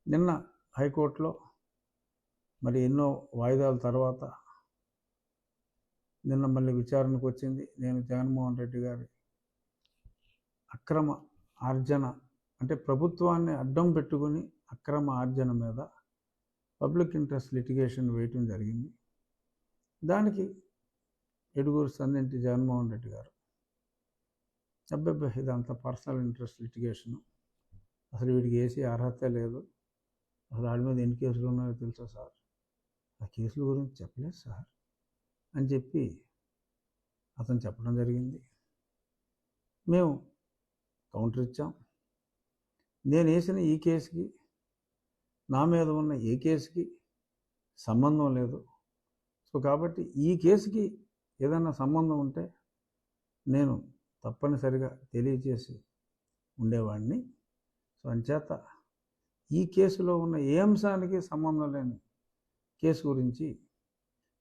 నిన్న హైకోర్టులో మరి ఎన్నో వాయిదాల తర్వాత నిన్న మళ్ళీ విచారణకు వచ్చింది. నేను జగన్మోహన్ రెడ్డి గారి అక్రమ ఆర్జన అంటే ప్రభుత్వాన్ని అడ్డం పెట్టుకుని అక్రమ ఆర్జన మీద పబ్లిక్ ఇంట్రెస్ట్ లిటిగేషన్ వేయటం జరిగింది. దానికి ఎడుగూరు సందింటి జగన్మోహన్ రెడ్డి గారు ఇదంతా పర్సనల్ ఇంట్రెస్ట్ లిటిగేషను, అసలు వీడికి వేసే అర్హత లేదు, అసలు వాడి మీద ఎన్ని కేసులు ఉన్నాయో తెలుసా సార్, ఆ కేసుల గురించి చెప్పలేదు సార్ అని చెప్పి అతను చెప్పడం జరిగింది. మేము కౌంటర్ ఇచ్చాం. నేను వేసిన ఈ కేసుకి నా మీద ఉన్న ఏ కేసుకి సంబంధం లేదు. సో కాబట్టి ఈ కేసుకి ఏదైనా సంబంధం ఉంటే నేను తప్పనిసరిగా తెలియజేసి ఉండేవాడిని. సో అంచేత ఈ కేసులో ఉన్న ఏ అంశానికి సంబంధం లేని కేసు గురించి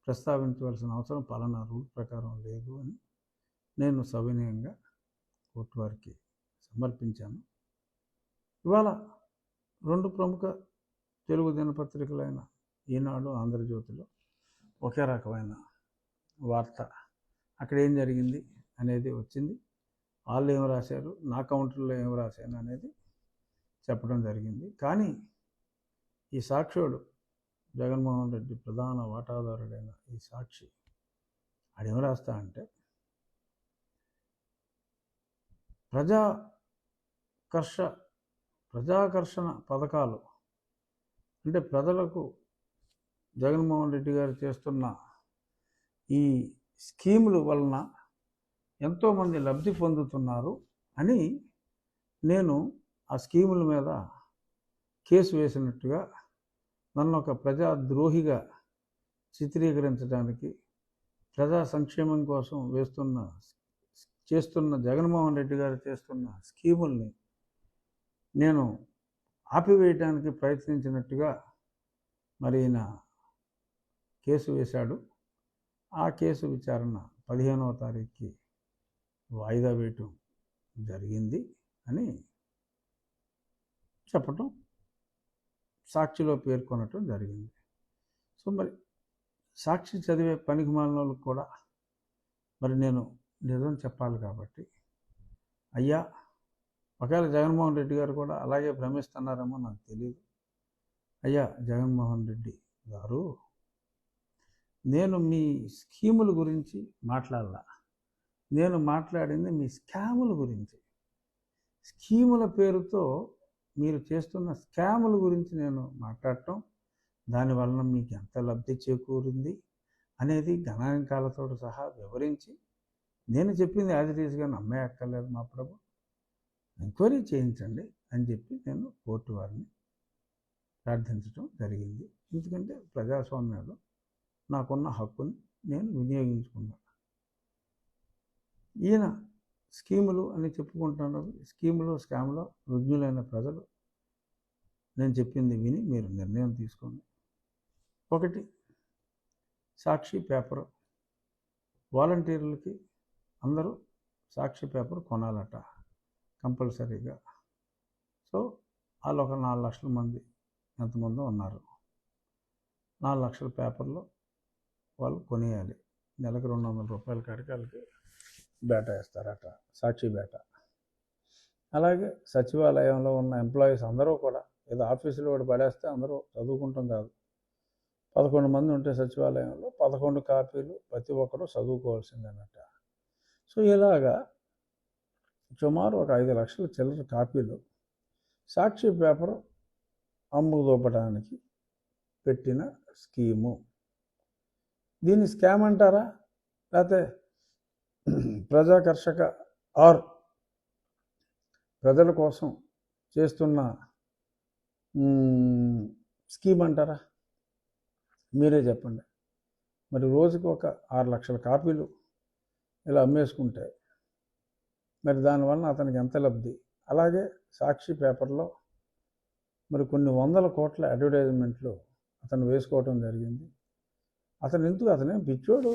ప్రస్తావించవలసిన అవసరం పలానా రూల్ ప్రకారం లేదు అని నేను సవినయంగా కోర్టు వారికి సమర్పించాను. ఇవాళ రెండు ప్రముఖ తెలుగు దినపత్రికలైన ఈనాడు, ఆంధ్రజ్యోతిలో ఒకే రకమైన వార్త, అక్కడ ఏం జరిగింది అనేది వచ్చింది. వాళ్ళు ఏం రాశారు, నా కౌంటర్లో ఏం రాశాను అనేది చెప్పడం జరిగింది. కానీ ఈ సాక్షుడు జగన్మోహన్ రెడ్డి ప్రధాన వాటాదారుడైన ఈ సాక్షి ఆడేం రాస్తా అంటే, ప్రజాకర్షణ పథకాలు అంటే ప్రజలకు జగన్మోహన్ రెడ్డి గారు చేస్తున్న ఈ స్కీముల వలన ఎంతోమంది లబ్ధి పొందుతున్నారు అని నేను ఆ స్కీముల మీద కేసు వేసినట్టుగా నన్ను ఒక ప్రజాద్రోహిగా చిత్రీకరించడానికి, ప్రజా సంక్షేమం కోసం చేస్తున్న జగన్మోహన్ రెడ్డి గారు చేస్తున్న స్కీముల్ని నేను ఆపివేయడానికి ప్రయత్నించినట్టుగా మరి ఈయన కేసు వేశాడు. ఆ కేసు విచారణ 15వ తారీఖుకి వాయిదా వేయటం జరిగింది అని చెప్పటం, సాక్షిలో పేర్కొనటం జరిగింది. సో మరి సాక్షి చదివే పనికి మాలిన వాళ్ళకి కూడా మరి నేను నిజం చెప్పాలి కాబట్టి, అయ్యా ఒకవేళ జగన్మోహన్ రెడ్డి గారు కూడా అలాగే భ్రమిస్తున్నారేమో నాకు తెలియదు. అయ్యా జగన్మోహన్ రెడ్డి గారు, నేను మీ స్కీముల గురించి మాట్లాడాల, నేను మాట్లాడింది మీ స్కాముల గురించి. స్కీముల పేరుతో మీరు చేస్తున్న స్కాముల గురించి నేను మాట్లాడటం, దానివలన మీకు ఎంత లబ్ధి చేకూరింది అనేది గణాంకాలతో సహా వివరించి, నేను చెప్పింది యాజ్ ఇట్ ఈస్గా నమ్మే అక్కర్లేదు మా ప్రభు, ఎంక్వైరీ చేయించండి అని చెప్పి నేను కోర్టు వారిని ప్రార్థించడం జరిగింది. ఎందుకంటే ప్రజాస్వామ్యంలో నాకున్న హక్కుని నేను వినియోగించుకున్నాను. ఈయన స్కీములు అని చెప్పుకుంటున్నారు. స్కీములు స్కామ్లో రుగ్నులైన ప్రజలు నేను చెప్పింది విని మీరు నిర్ణయం తీసుకోండి. ఒకటి, సాక్షి పేపరు వాలంటీర్లకి అందరూ సాక్షి పేపర్ కొనాలట కంపల్సరీగా. సో వాళ్ళు ఒక 4 లక్షల మంది ఎంతమందో ఉన్నారు. 4 లక్షల పేపర్లు వాళ్ళు కొనేయాలి. నెలకు 200 రూపాయల కాడికి వాళ్ళకి బేటా వేస్తారట, సాక్షి బేటా. అలాగే సచివాలయంలో ఉన్న ఎంప్లాయీస్ అందరూ కూడా, ఏదో ఆఫీసులో కూడా పడేస్తే అందరూ చదువుకుంటాం కాదు, 11 మంది ఉంటే సచివాలయంలో 11 కాపీలు ప్రతి ఒక్కరు చదువుకోవాల్సిందేనట. సో ఇలాగా సుమారు ఒక 5 లక్షల చిల్లర కాపీలు సాక్షి పేపర్ అమ్ముదోపడానికి పెట్టిన స్కీము. దీన్ని స్కామ్ అంటారా, లేకపోతే ప్రజాకర్షక ఆర్ ప్రజల కోసం చేస్తున్న స్కీమ్ అంటారా? మీరే చెప్పండి. మరి రోజుకి ఒక 6 లక్షల కాపీలు ఇలా అమ్మేసుకుంటే మరి దానివల్ల అతనికి ఎంత లబ్ధి? అలాగే సాక్షి పేపర్లో మరి కొన్ని 100 కోట్ల అడ్వర్టైజ్మెంట్లు అతను వేసుకోవటం జరిగింది. అతనేం పిచ్చోడు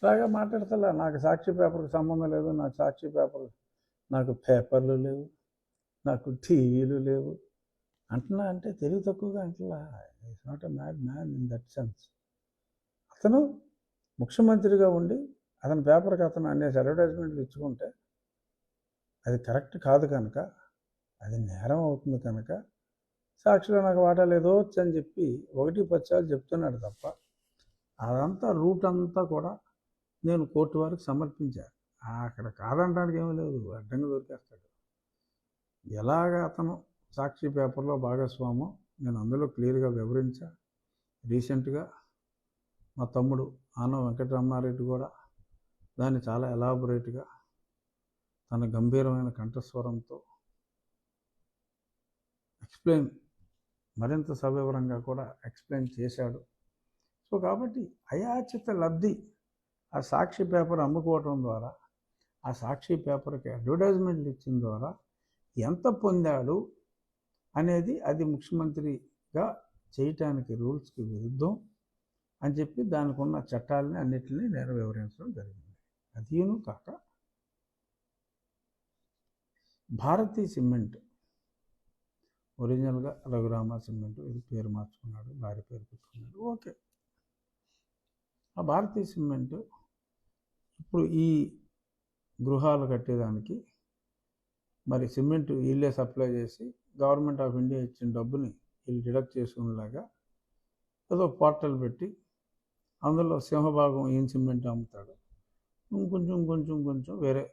లాగా మాట్లాడతలే, నాకు సాక్షి పేపర్కి సంబంధం లేదు, నాకు పేపర్లు లేవు, నాకు టీవీలు లేవు, అంటున్నా అంటే తెలివి తక్కువగా అంటున్నా. Is not a mad man in that sense. అతను ముఖ్యమంత్రిగా ఉండి అతని పేపర్కి అతను అనేక అడ్వర్టైజ్మెంట్లు ఇచ్చుకుంటే అది కరెక్ట్ కాదు కనుక, అది నేరం అవుతుంది కనుక సాక్షిలో నాకు వాటా లేదో అని చెప్పి 1-10 సార్లు చెప్తున్నాడు తప్ప, అదంతా రూట్ అంతా కూడా నేను కోర్టు వారికి సమర్పించాను. అక్కడ కాదనడానికి ఏమీ లేదు, అడ్డంగా దొరికేస్తాడు. ఎలాగ అతను సాక్షి పేపర్లో భాగస్వామో నేను అందులో క్లియర్గా వివరించా. రీసెంట్గా మా తమ్ముడు ఆనం వెంకటరమణారెడ్డి కూడా దాన్ని చాలా ఎలాబొరేట్గా తన గంభీరమైన కంఠస్వరంతో ఎక్స్ప్లెయిన్, మరింత సవివరంగా కూడా ఎక్స్ప్లెయిన్ చేశాడు. సో కాబట్టి అయాచిత లబ్ధి ఆ సాక్షి పేపర్ అమ్ముకోవటం ద్వారా, ఆ సాక్షి పేపర్కి అడ్వర్టైజ్మెంట్లు ఇచ్చిన ద్వారా ఎంత పొందాడు అనేది అది ముఖ్యమంత్రిగా చేయటానికి రూల్స్కి విరుద్ధం అని చెప్పి దానికి ఉన్న చట్టాలని అన్నిటినీ నేను వివరించడం జరిగింది. అదీను కాక భారతీ సిమెంట్ ఒరిజినల్గా రఘురామ సిమెంట్, ఇది పేరు మార్చుకున్నాడు, భార్య పేరు పెట్టుకున్నాడు, ఓకే. ఆ భారతీ సిమెంట్ ఇప్పుడు ఈ గృహాలు కట్టేదానికి మరి సిమెంట్ వీళ్ళే సప్లై చేసి గవర్నమెంట్ ఆఫ్ ఇండియా ఇచ్చిన డబ్బుని వీళ్ళు డిడక్ట్ చేసుకునేలాగా ఏదో పోర్టల్ పెట్టి అందులో సింహభాగం ఈయన సిమెంట్ అమ్ముతాడు, కొంచెం వేరే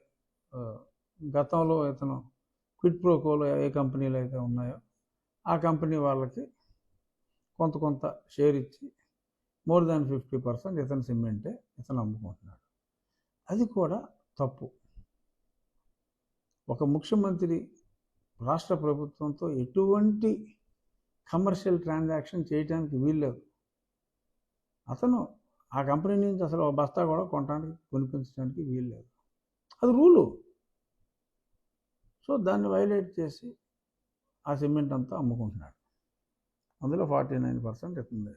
గతంలో ఇతను క్విడ్ ప్రోకోలో ఏ కంపెనీలు అయితే ఉన్నాయో ఆ కంపెనీ వాళ్ళకి కొంత షేర్ ఇచ్చి మోర్ దాన్ 50% ఇతని సిమెంటే ఇతను అమ్ముకుంటున్నాడు. అది కూడా తప్పు. ఒక ముఖ్యమంత్రి రాష్ట్ర ప్రభుత్వంతో ఎటువంటి కమర్షియల్ ట్రాన్సాక్షన్ చేయడానికి వీల్లేదు. అతను ఆ కంపెనీ నుంచి అసలు ఒక బస్తా కూడా కొనిపించడానికి వీల్లేదు, అది రూలు. సో దాన్ని వైలేట్ చేసి ఆ సిమెంట్ అంతా అమ్ముకుంటున్నాడు. అందులో 49%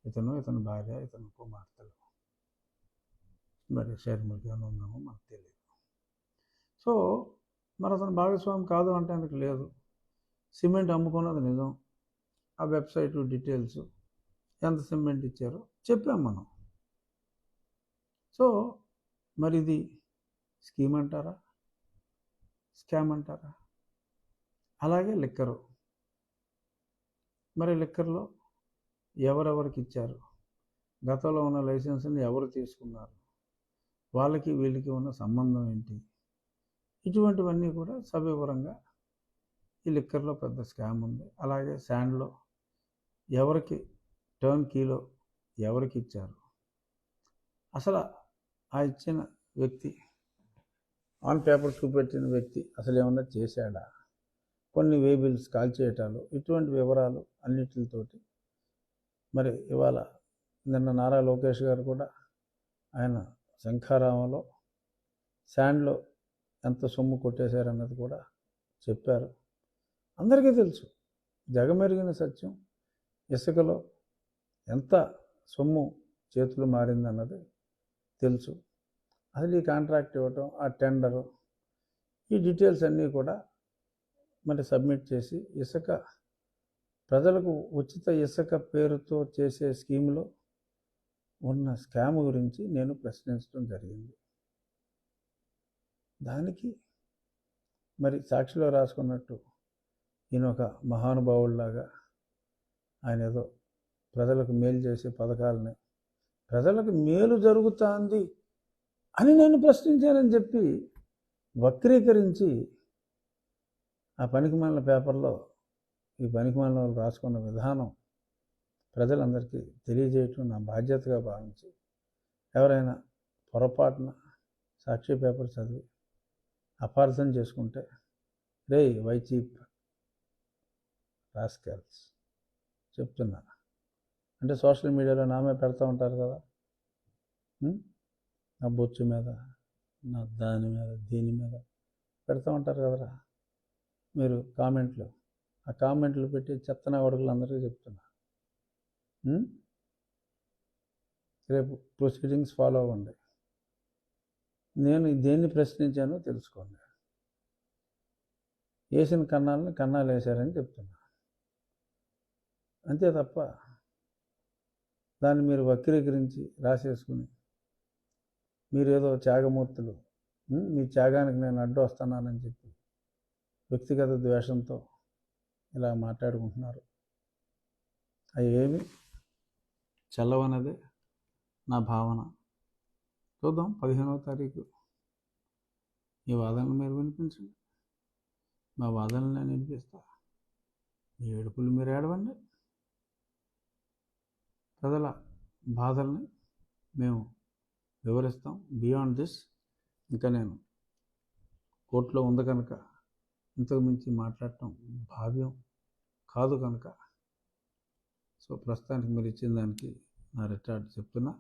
ఇతని భార్య, ఇతని కుమార్తెలు, మరి షర్మిలకి ఏమైనా ఉందామో మనకు తెలియదు. సో మరి అతను భాగస్వామి కాదు అంటానికి లేదు. సిమెంట్ అమ్ముకున్నది నిజం. ఆ వెబ్సైట్ డీటెయిల్స్, ఎంత సిమెంట్ ఇచ్చారో చెప్పాం మనం. సో మరి ఇది స్కీమ్ అంటారా, స్కామ్ అంటారా? అలాగే లిక్కరు, మరి లిక్కర్లో ఎవరెవరికి ఇచ్చారు, గతంలో ఉన్న లైసెన్స్ని ఎవరు తీసుకున్నారు, వాళ్ళకి వీళ్ళకి ఉన్న సంబంధం ఏంటి, ఇటువంటివన్నీ కూడా సవివరంగా ఈ లిక్కర్లో పెద్ద స్కామ్ ఉంది. అలాగే శాండ్లో ఎవరికి టర్న్ కీలో ఎవరికి ఇచ్చారు, అసలు ఆ ఇచ్చిన వ్యక్తి, ఆన్ పేపర్ చూపెట్టిన వ్యక్తి అసలు ఏమన్నా చేశాడా, కొన్ని వేబిల్స్ కాల్ చేయటాలు, ఇటువంటి వివరాలు అన్నిటితోటి మరి ఇవాళ నిన్న నారా లోకేష్ గారు కూడా ఆయన శంఖారామంలో శాండ్లో ఎంత సొమ్ము కొట్టేశారన్నది కూడా చెప్పారు. అందరికీ తెలుసు, జగమెరిగిన సత్యం, ఇసుకలో ఎంత సొమ్ము చేతులు మారిందన్నది తెలుసు. అసలు ఈ కాంట్రాక్ట్ ఇవ్వటం, ఆ టెండరు, ఈ డీటెయిల్స్ అన్నీ కూడా మరి సబ్మిట్ చేసి ఇసుక ప్రజలకు ఉచిత ఇసుక పేరుతో చేసే స్కీములో ఉన్న స్కామ్ గురించి నేను ప్రశ్నించడం జరిగింది. దానికి మరి సాక్షిలో రాసుకున్నట్టు ఈయన ఒక మహానుభావుల్లాగా ఆయన ఏదో ప్రజలకు మేలు చేసే పథకాలని, ప్రజలకు మేలు జరుగుతుంది అని నేను ప్రశ్నించానని చెప్పి వక్రీకరించి ఆ పనికిమాలిన పేపర్లో ఈ పనికిమాలిన వాళ్ళు రాసుకున్న విధానం ప్రజలందరికీ తెలియజేయటం నా బాధ్యతగా భావించి, ఎవరైనా పొరపాటున సాక్షి పేపర్ చదివి అపార్థం చేసుకుంటే, రే వైచీప్ రాస్కెల్స్ చెప్తున్నా. అంటే సోషల్ మీడియాలో నామే పెడతా ఉంటారు కదా, నా బొచ్చు మీద, నా దాని మీద, దీని మీద పెడతా ఉంటారు కదరా మీరు కామెంట్లు. ఆ కామెంట్లు పెట్టి చెత్తన కొడుకులు అందరికీ చెప్తున్నా, రేపు ప్రొసీడింగ్స్ ఫాలో అవ్వండి. నేను దేన్ని ప్రశ్నించానో తెలుసుకోండి. వేసిన కన్నాలని కన్నాలు వేశారని చెప్తున్నా. అంతే తప్ప దాన్ని మీరు వక్రీకరించి రాసేసుకుని మీరేదో త్యాగమూర్తులు, మీ త్యాగానికి నేను అడ్డు వస్తున్నానని చెప్పి వ్యక్తిగత ద్వేషంతో ఇలా మాట్లాడుకుంటున్నారు. అవి ఏమి చల్లవన్నదే నా భావన. చూద్దాం 15వ తారీఖు ఈ వాదనలు మీరు వినిపించండి, మా వాదనలు నేను వినిపిస్తా, మీ ఏడుపులు మీరు ఏడవండి. ప్రజల బాధల్ని మేము వివరిస్తాం. బియాండ్ దిస్ ఇంకా నేను కోర్టులో ఉంది కనుక ఇంతకు మించి మాట్లాడటం భావ్యం కాదు కనుక, సో ప్రస్తుతానికి మీరు ఇచ్చిన దానికి నా రిటార్డ్ చెప్తున్నా.